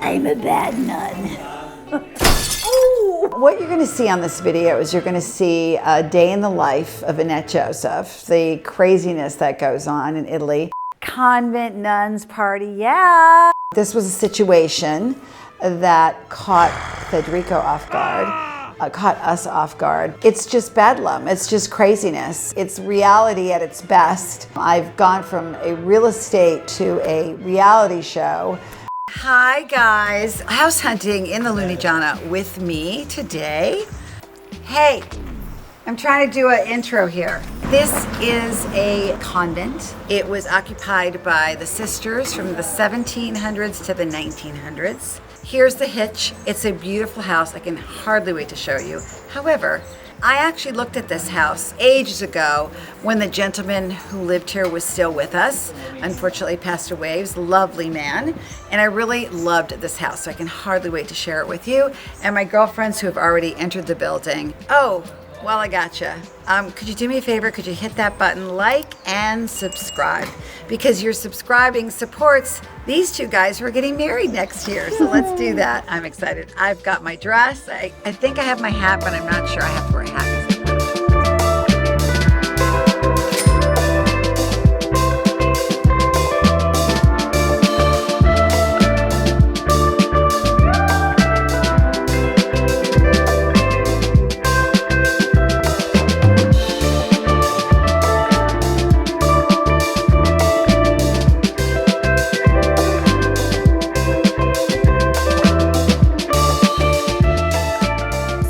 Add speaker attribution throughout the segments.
Speaker 1: I'm a bad nun.
Speaker 2: What you're going to see on this video is you're going to see a day in the life of Annette Joseph, the craziness that goes on in Italy.
Speaker 1: Convent nuns party, yeah.
Speaker 2: This was a situation that caught Federico off guard, caught us off guard. It's just bedlam, it's just craziness. It's reality at its best. I've gone from a real estate to a reality show. Hi guys, house hunting in the Lunigiana with me today. Hey, I'm trying to do an intro here. This is a convent. It was occupied by the sisters from the 1700s to the 1900s. Here's the hitch. It's a beautiful house. I can hardly wait to show you. However, I actually looked at this house ages ago when the gentleman who lived here was still with us. Unfortunately passed away. He was a lovely man. And I really loved this house, so I can hardly wait to share it with you and my girlfriends who have already entered the building. Oh, while I got you, could you do me a favor? Could you hit that button, like and subscribe? Because your subscribing supports these two guys who are getting married next year. So let's do that. I'm excited. I've got my dress. I think I have my hat, but I'm not sure. I have to wear a hat.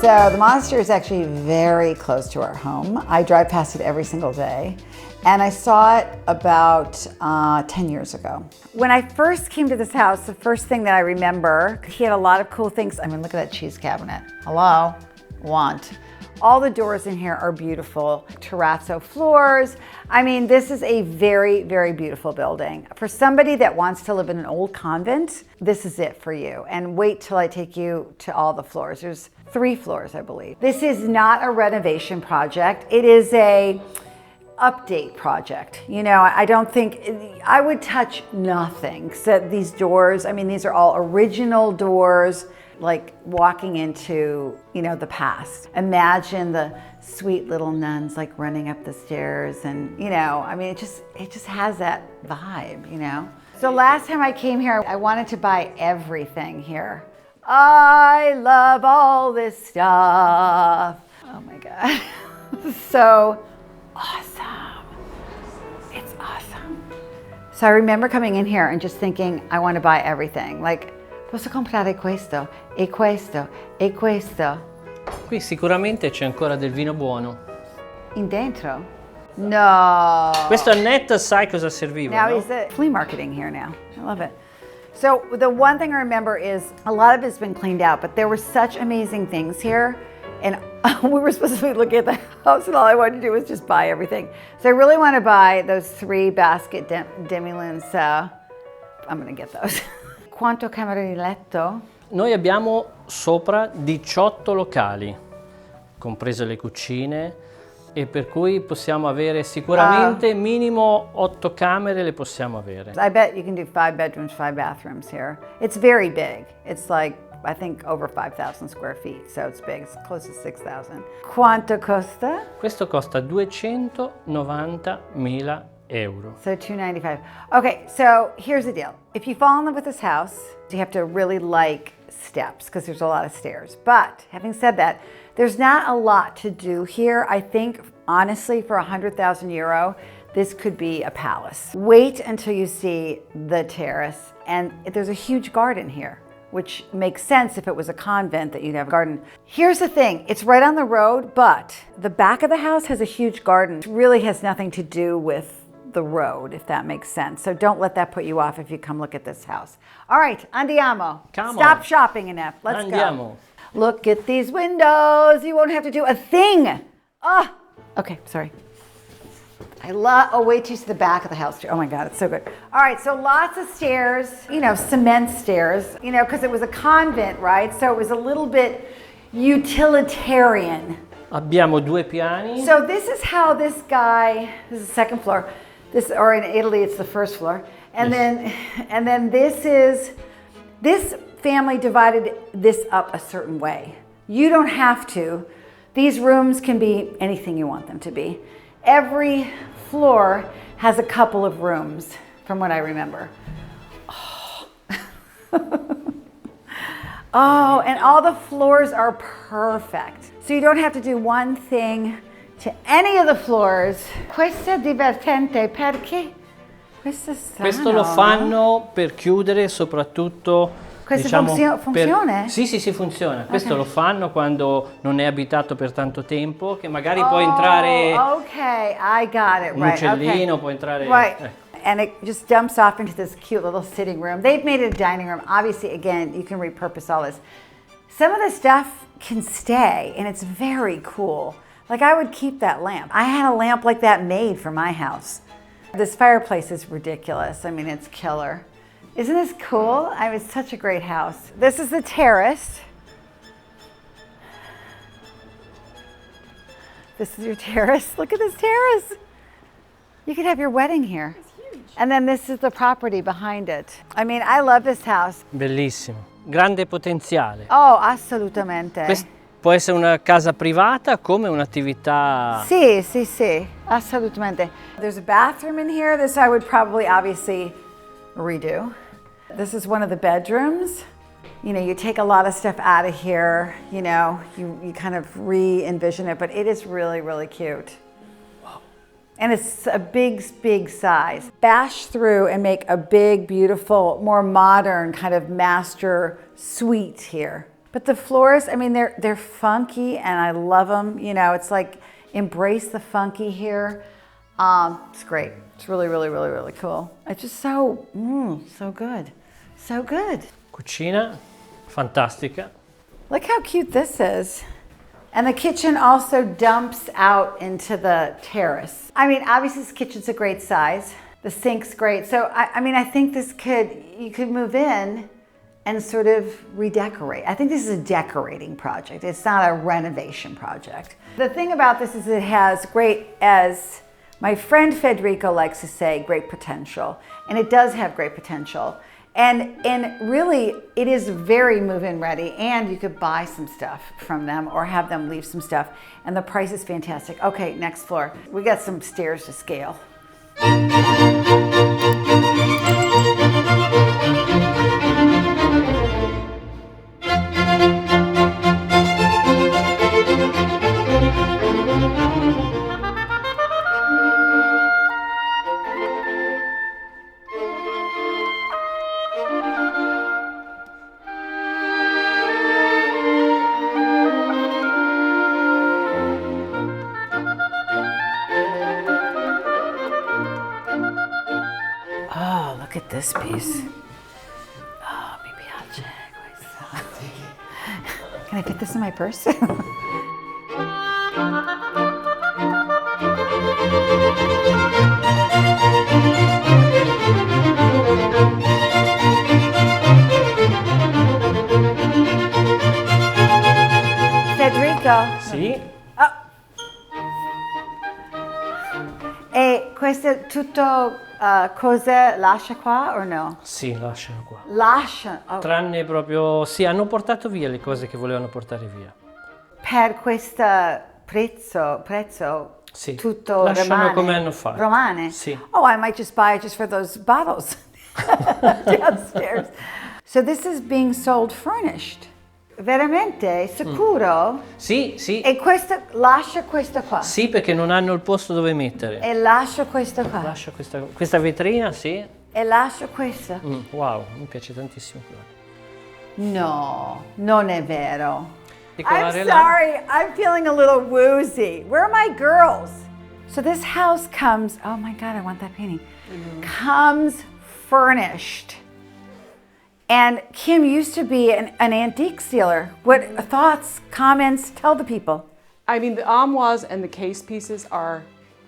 Speaker 2: So the monastery is actually very close to our home. I drive past it every single day. And I saw it about 10 years ago. When I first came to this house, the first thing that I remember, he had a lot of cool things. I mean, look at that cheese cabinet. Hello, want. All the doors in here are beautiful. Terrazzo floors. I mean, this is a very, very beautiful building. For somebody that wants to live in an old convent, this is it for you. And wait till I take you to all the floors. There's 3 floors, I believe. This is not a renovation project. It is a update project. You know, I don't think, I would touch nothing. So these doors, I mean, these are all original doors, like walking into, you know, the past. Imagine the sweet little nuns like running up the stairs and, you know, I mean, it just has that vibe, you know? So last time I came here, I wanted to buy everything here. I love all this stuff. Oh my God. So awesome. It's awesome. So I remember coming in here and just thinking, I want to buy everything. Like, posso comprare questo, e questo, e questo.
Speaker 3: Qui sicuramente c'è ancora del vino buono.
Speaker 2: In dentro? No.
Speaker 3: Questo Annette sai cosa serviva,
Speaker 2: Now
Speaker 3: no?
Speaker 2: is it flea marketing here now. I love it. So the one thing I remember is a lot of it's been cleaned out, but there were such amazing things here. And we were supposed to be looking at the house and all I wanted to do was just buy everything. So I really want to buy those 3 basket demi-lunes. So I'm going to get those. Quanto camere di letto?
Speaker 3: Noi abbiamo sopra 18 locali, comprese le cucine, e per cui possiamo avere sicuramente minimo 8 camere le possiamo avere.
Speaker 2: I bet you can do 5 bedrooms, 5 bathrooms here. It's very big. It's like, I think over 5,000 square feet, so it's big. It's close to 6,000. Quanto costa?
Speaker 3: Questo costa 290.000 euro.
Speaker 2: So $295. Okay, so here's the deal. If you fall in love with this house, you have to really like steps because there's a lot of stairs. But having said that, there's not a lot to do here. I think, honestly, for 100,000 euro, this could be a palace. Wait until you see the terrace. And there's a huge garden here, which makes sense if it was a convent that you'd have a garden. Here's the thing, it's right on the road, but the back of the house has a huge garden. It really has nothing to do with the road, if that makes sense. So don't let that put you off if you come look at this house. All right, andiamo.
Speaker 3: Come
Speaker 2: Stop
Speaker 3: on.
Speaker 2: shopping, Annette. Let's
Speaker 3: Andiamo.
Speaker 2: go. Look at these windows. You won't have to do a thing. Oh, okay, sorry. Oh, wait till you see the back of the house. Oh my God, it's so good. All right, so lots of stairs, you know, cement stairs, you know, because it was a convent, right? So it was a little bit utilitarian.
Speaker 3: Abbiamo 2 piani.
Speaker 2: So this is how this guy, this is the second floor, or in Italy it's the first floor. And then this family divided this up a certain way. You don't have to. These rooms can be anything you want them to be. Every floor has a couple of rooms, from what I remember. Oh, oh, and all the floors are perfect. So you don't have to do one thing to any of the floors. Questo è divertente perché questo è strano.
Speaker 3: Questo lo fanno per chiudere soprattutto.
Speaker 2: Questo
Speaker 3: Diciamo,
Speaker 2: funziona?
Speaker 3: Sì, funziona. Questo
Speaker 2: Ok.
Speaker 3: lo fanno quando non è abitato per tanto tempo, che magari può entrare
Speaker 2: Okay, I got it.
Speaker 3: un
Speaker 2: Right.
Speaker 3: uccellino,
Speaker 2: Okay.
Speaker 3: può entrare.
Speaker 2: Right. And it just dumps off into this cute little sitting room. They've made it a dining room. Obviously, again, you can repurpose all this. Some of the stuff can stay, and it's very cool. Like, I would keep that lamp. I had a lamp like that made for my house. This fireplace is ridiculous. I mean, it's killer. Isn't this cool? I mean, it's such a great house. This is the terrace. This is your terrace. Look at this terrace. You could have your wedding here. It's huge. And then this is the property behind it. I mean, I love this house.
Speaker 3: Bellissimo. Grande potenziale.
Speaker 2: Oh, assolutamente.
Speaker 3: Può essere una casa privata come un'attività.
Speaker 2: Sì, assolutamente. There's a bathroom in here. This I would probably obviously redo. This is one of the bedrooms. You know, you take a lot of stuff out of here, you know, you kind of re-envision it, but it is really, really cute. Wow. And it's a big size. Bash through and make a big, beautiful, more modern kind of master suite here. But the floors, I mean, they're funky and I love them. You know, it's like embrace the funky here. It's great. It's really, really, really, really cool. It's just so good. So good.
Speaker 3: Cucina fantastica.
Speaker 2: Look how cute this is. And the kitchen also dumps out into the terrace. I mean, obviously this kitchen's a great size. The sink's great. So, I mean, I think you could move in and sort of redecorate. I think this is a decorating project. It's not a renovation project. The thing about this is it has great, as my friend Federico likes to say, great potential. And it does have great potential. And really, it is very move-in ready, and you could buy some stuff from them or have them leave some stuff. And the price is fantastic. Okay, next floor. We got some stairs to scale. Oh, look at this piece. Oh, mi piace questo. Can I fit this in my purse? Federico?
Speaker 3: Sì.
Speaker 2: E questo è tutto cose lascia qua o no?
Speaker 3: Sì, lasciano qua.
Speaker 2: Lascia. Oh.
Speaker 3: Tranne proprio, sì, hanno portato via le cose che volevano portare via.
Speaker 2: Per questo prezzo
Speaker 3: Sì,
Speaker 2: tutto
Speaker 3: lasciano
Speaker 2: rimane?
Speaker 3: come hanno fatto.
Speaker 2: Romane?
Speaker 3: Sì.
Speaker 2: Oh, I might just buy it just for those bottles downstairs. So this is being sold furnished. Veramente? Sicuro?
Speaker 3: Sì.
Speaker 2: E questo, lascia questo qua.
Speaker 3: Sì, perché non hanno il posto dove mettere.
Speaker 2: E lascia questo qua.
Speaker 3: Lascia questa vetrina, sì.
Speaker 2: E lascia questo.
Speaker 3: Wow, mi piace tantissimo quello.
Speaker 2: No, non è vero. I'm
Speaker 3: Particolare là.
Speaker 2: sorry, I'm feeling a little woozy. Where are my girls? So this house comes, oh my God, I want that painting. Comes furnished. And Kim used to be an antique dealer. What thoughts, comments, tell the people.
Speaker 4: I mean, the armoires and the case pieces are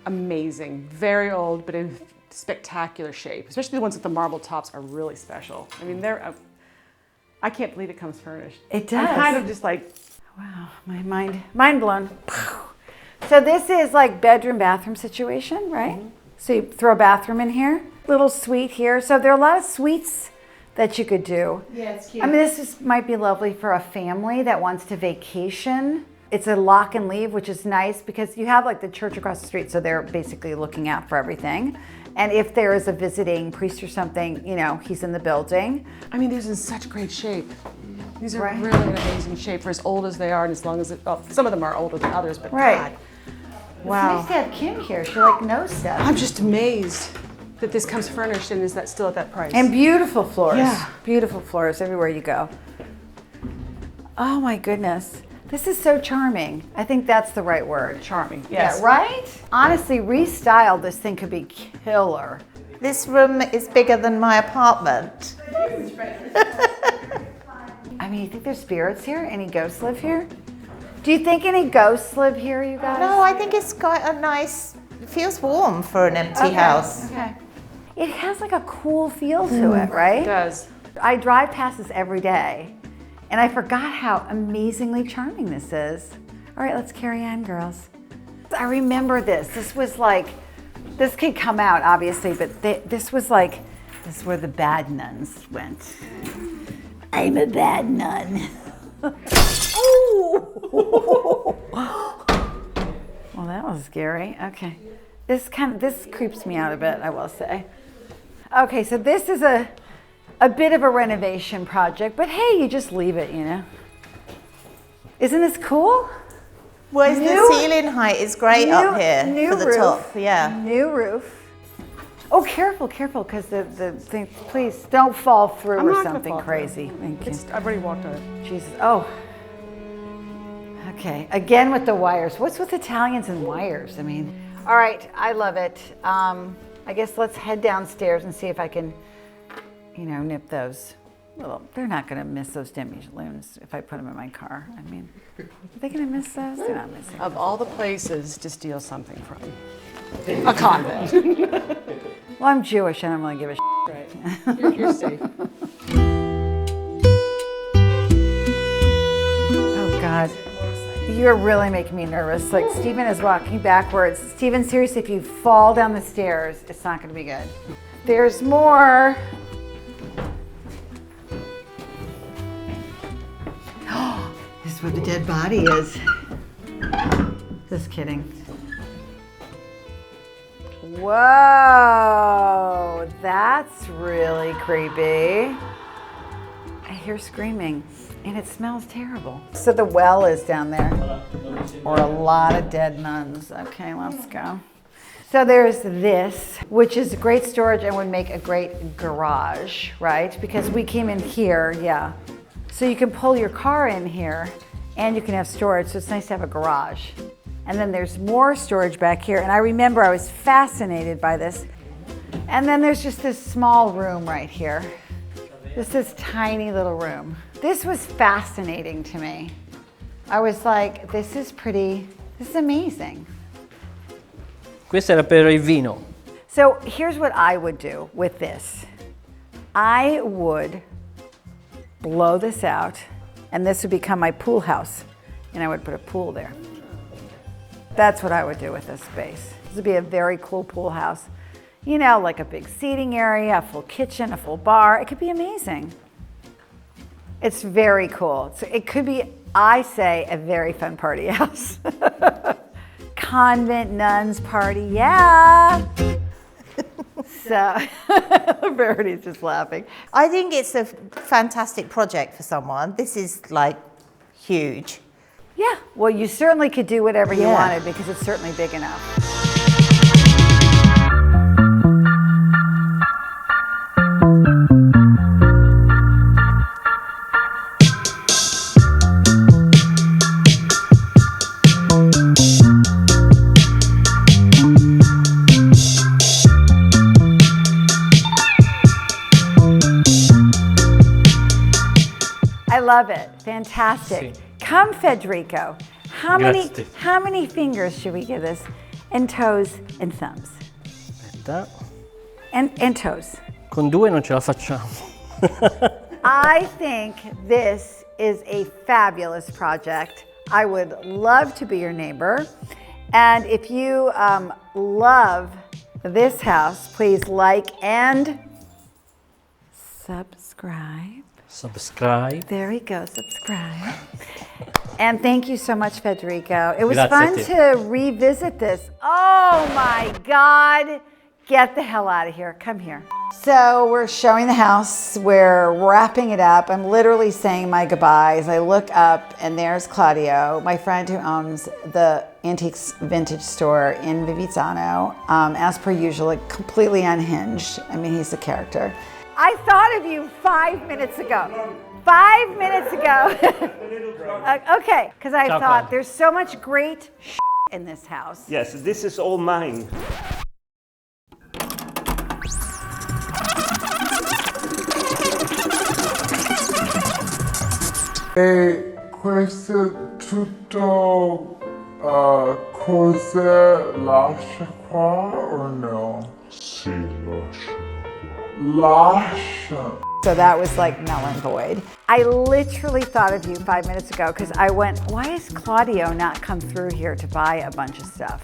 Speaker 4: amazing. Very old, but in spectacular shape. Especially the ones with the marble tops are really special. I mean, I can't believe it comes furnished.
Speaker 2: It does.
Speaker 4: I'm kind of just like,
Speaker 2: Wow, my mind blown. So this is like bedroom, bathroom situation, right? So you throw a bathroom in here, little suite here. So there are a lot of suites that you could do.
Speaker 4: Yeah, it's cute.
Speaker 2: I mean, might be lovely for a family that wants to vacation. It's a lock and leave, which is nice because you have like the church across the street, so they're basically looking out for everything. And if there is a visiting priest or something, you know, he's in the building.
Speaker 4: I mean, these are in such great shape. These are
Speaker 2: Right.
Speaker 4: really in amazing shape for as old as they are and as long as some of them are older than others, but
Speaker 2: Right.
Speaker 4: God.
Speaker 2: It's
Speaker 4: Wow.
Speaker 2: nice to have Kim here. She like knows stuff.
Speaker 4: I'm just amazed that this comes furnished and is that still at that price.
Speaker 2: And beautiful floors.
Speaker 4: Yeah.
Speaker 2: Beautiful floors everywhere you go. Oh my goodness. This is so charming. I think that's the right word.
Speaker 4: Charming, yes.
Speaker 2: Yeah, right? Honestly, restyled, this thing could be killer.
Speaker 5: This room is bigger than my apartment.
Speaker 2: I mean, you think there's spirits here? Any ghosts live here? Do you think any ghosts live here, you guys?
Speaker 5: No, I think it's quite a nice, it feels warm for an empty house.
Speaker 2: Okay. It has like a cool feel to it, right?
Speaker 4: It does.
Speaker 2: I drive past this every day, and I forgot how amazingly charming this is. All right, let's carry on, girls. I remember this. This was like, this could come out, obviously, but this was like, this is where the bad nuns went. I'm a bad nun. Oh! Well, that was scary. Okay. This creeps me out a bit, I will say. Okay, so this is a bit of a renovation project, but hey, you just leave it, you know. Isn't this cool?
Speaker 5: Well, the
Speaker 2: New-
Speaker 5: ceiling height is great up here
Speaker 2: new
Speaker 5: for the
Speaker 2: roof.
Speaker 5: top. Yeah.
Speaker 2: New roof. Oh, careful, because the thing, please don't fall through
Speaker 4: I'm
Speaker 2: or
Speaker 4: not gonna
Speaker 2: something
Speaker 4: fall through.
Speaker 2: crazy. Thank you.
Speaker 4: I've already walked on it.
Speaker 2: Jesus. Oh. Okay. Again with the wires. What's with Italians and wires? I mean, all right. I love it. I guess let's head downstairs and see if I can, you know, nip those. Well, they're not going to miss those demi-lunes if I put them in my car. I mean, are they going to miss those? They're not missing.
Speaker 4: Of all the places to steal something from, a convent.
Speaker 2: Well, I'm Jewish. I don't really give a shit.
Speaker 4: Right. You're safe.
Speaker 2: Oh, God. You're really making me nervous. Like, Stephen is walking backwards. Stephen, seriously, if you fall down the stairs, it's not going to be good. There's more. This is where the dead body is. Just kidding. Whoa, that's really creepy. I hear screaming, and it smells terrible. So the well is down there, or a lot of dead nuns. Okay, let's go. So there's this, which is great storage and would make a great garage, right? Because we came in here, yeah. So you can pull your car in here, and you can have storage, so it's nice to have a garage. And then there's more storage back here, and I remember I was fascinated by this. And then there's just this small room right here. Just this tiny little room. This was fascinating to me. I was like, this is amazing.
Speaker 3: Questo era per il vino.
Speaker 2: So here's what I would do with this. I would blow this out, and this would become my pool house, and I would put a pool there. That's what I would do with this space. This would be a very cool pool house. You know, like a big seating area, a full kitchen, a full bar. It could be amazing. It's very cool. So it could be, I say, a very fun party house. Convent nuns party, yeah. So, Verity's just laughing.
Speaker 5: I think it's a fantastic project for someone. This is like huge.
Speaker 2: Yeah, well, you certainly could do whatever you
Speaker 5: Yeah.
Speaker 2: wanted because it's certainly big enough. I love it. Fantastic.
Speaker 3: Sì.
Speaker 2: Come, Federico. How
Speaker 3: Grazie.
Speaker 2: many fingers should we give this? And toes and thumbs.
Speaker 3: Aspetta.
Speaker 2: And toes.
Speaker 3: Con due non ce la facciamo.
Speaker 2: I think this is a fabulous project. I would love to be your neighbor. And if you love this house, please like and subscribe.
Speaker 1: subscribe.
Speaker 3: Subscribe.
Speaker 1: There we go, subscribe. And thank you so much, Federico. It was
Speaker 3: Grazie
Speaker 1: fun
Speaker 3: a te.
Speaker 1: to revisit this. Oh my God. Get the hell out of here. Come here.
Speaker 2: So we're showing the house, we're wrapping it up. I'm literally saying my goodbyes. I look up and there's Claudio, my friend who owns the antiques vintage store in Vivizzano. As per usual, like completely unhinged. I mean, he's a character.
Speaker 1: I thought of you 5 minutes ago. 5 minutes ago. Okay, because I
Speaker 3: Ciao,
Speaker 1: thought
Speaker 3: Claudio.
Speaker 1: there's so much great in this house.
Speaker 6: Yes, this is all mine.
Speaker 7: E questo è tutto cos'è? Lascia qua o no? Sì, lascia qua. Lascia.
Speaker 2: So that was like null and void.
Speaker 1: I literally thought of you 5 minutes ago because I went, why has Claudio not come through here to buy a bunch of stuff?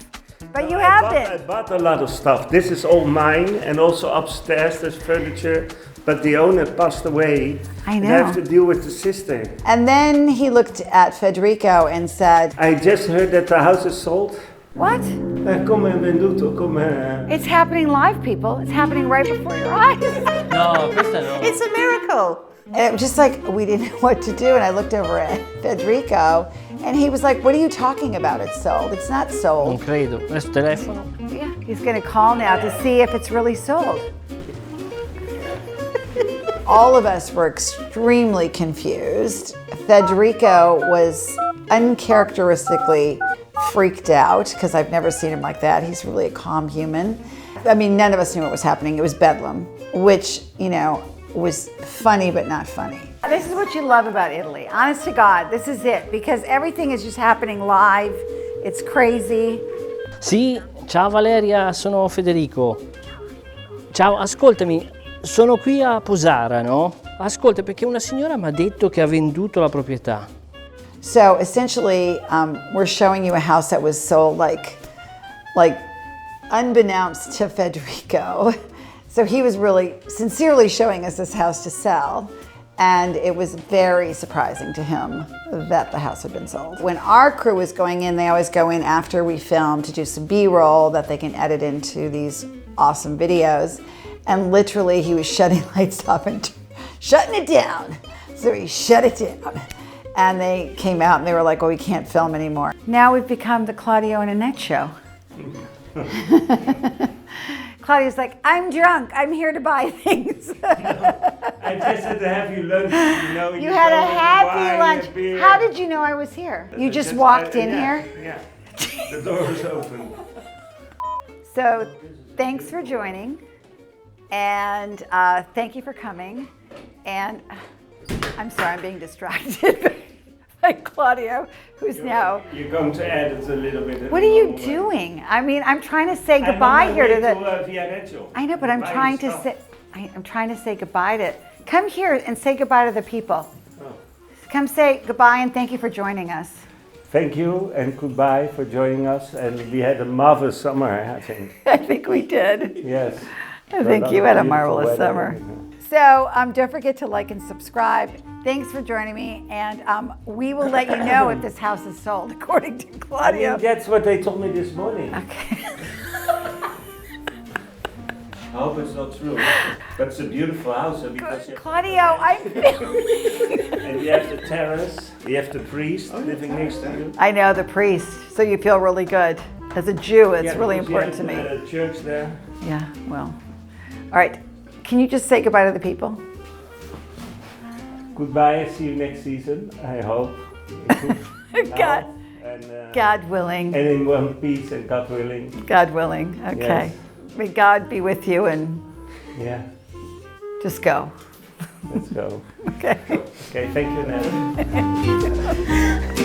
Speaker 1: But you have
Speaker 6: I
Speaker 1: been.
Speaker 6: bought a lot of stuff. This is all mine, and also upstairs there's furniture. But the owner passed away.
Speaker 1: I
Speaker 6: And I
Speaker 1: know.
Speaker 6: have to deal with the sister.
Speaker 2: And then he looked at Federico and said,
Speaker 6: I just heard that the house is sold.
Speaker 1: What?
Speaker 6: Come venduto, come.
Speaker 1: It's happening live, people. It's happening right before your eyes.
Speaker 3: No, questa no.
Speaker 5: It's a miracle.
Speaker 2: and it was just like, we didn't know what to do. And I looked over at Federico and he was like, what are you talking about? It's sold. It's not
Speaker 3: Non
Speaker 2: sold.
Speaker 3: credo. Adesso telefono.
Speaker 1: Yeah, he's going to call now to see if it's really sold.
Speaker 2: All of us were extremely confused. Federico was uncharacteristically freaked out because I've never seen him like that. He's really a calm human. I mean, none of us knew what was happening. It was bedlam, which, you know, was funny but not funny.
Speaker 1: This is what you love about Italy. Honest to God, this is it. Because everything is just happening live. It's crazy.
Speaker 3: Sì, ciao Valeria, sono Federico. Ciao, ascoltami, sono qui a Posara, no? Ascolta, perché una signora mi ha detto che ha venduto la proprietà.
Speaker 2: So essentially, we're showing you a house that was sold like unbeknownst to Federico. So he was really sincerely showing us this house to sell. And it was very surprising to him that the house had been sold. When our crew was going in, they always go in after we film to do some B-roll that they can edit into these awesome videos. And literally he was shutting lights off and shutting it down. So he shut it down. And they came out and they were like, oh, we can't film anymore.
Speaker 1: Now we've become the Claudio and Annette show. Claudio's like, I'm drunk. I'm here to buy things.
Speaker 6: I just had to have you lunch, you know.
Speaker 1: You had a happy lunch. How did you know I was here? You just walked in here?
Speaker 6: Yeah, the door was open.
Speaker 1: So thanks for joining. And thank you for coming. And I'm sorry, I'm being distracted by Claudio, who's now.
Speaker 6: You're going to edit a little bit.
Speaker 1: What are you doing? I mean, I'm trying to say goodbye here to the.
Speaker 6: Viareggio.
Speaker 1: I know, but I'm trying to say. I'm trying to say goodbye to. Come here and say goodbye to the people.
Speaker 6: Oh.
Speaker 1: Come say goodbye and thank you for joining us.
Speaker 6: Thank you and goodbye for joining us. And we had a marvelous summer, I think.
Speaker 1: I think we did.
Speaker 6: Yes.
Speaker 1: I think you had a
Speaker 6: Beautiful
Speaker 1: marvelous
Speaker 6: weather.
Speaker 1: summer. So don't forget to like and subscribe. Thanks for joining me, and we will let you know if this house is sold, according to
Speaker 6: I
Speaker 1: Claudio.
Speaker 6: mean, that's what they told me this morning.
Speaker 1: Okay.
Speaker 6: I hope it's not true. But it's a beautiful house. Because you have
Speaker 1: Claudio, I'm filming.
Speaker 6: and you have the terrace, you have the priest living next to you.
Speaker 1: I know, the priest, so you feel really good. As a Jew, it's
Speaker 6: Yeah,
Speaker 1: really
Speaker 6: because you
Speaker 1: important to me.
Speaker 6: have the church there.
Speaker 1: Yeah, well. All right, can you just say goodbye to the people?
Speaker 6: Goodbye, see you next season, I hope.
Speaker 1: God,
Speaker 6: And,
Speaker 1: God willing,
Speaker 6: and in one piece, and God willing.
Speaker 1: God willing, okay.
Speaker 6: Yes.
Speaker 1: May God be with you and
Speaker 6: Yeah,
Speaker 1: just go.
Speaker 6: let's go.
Speaker 1: Okay.
Speaker 6: Okay, thank you, Annette.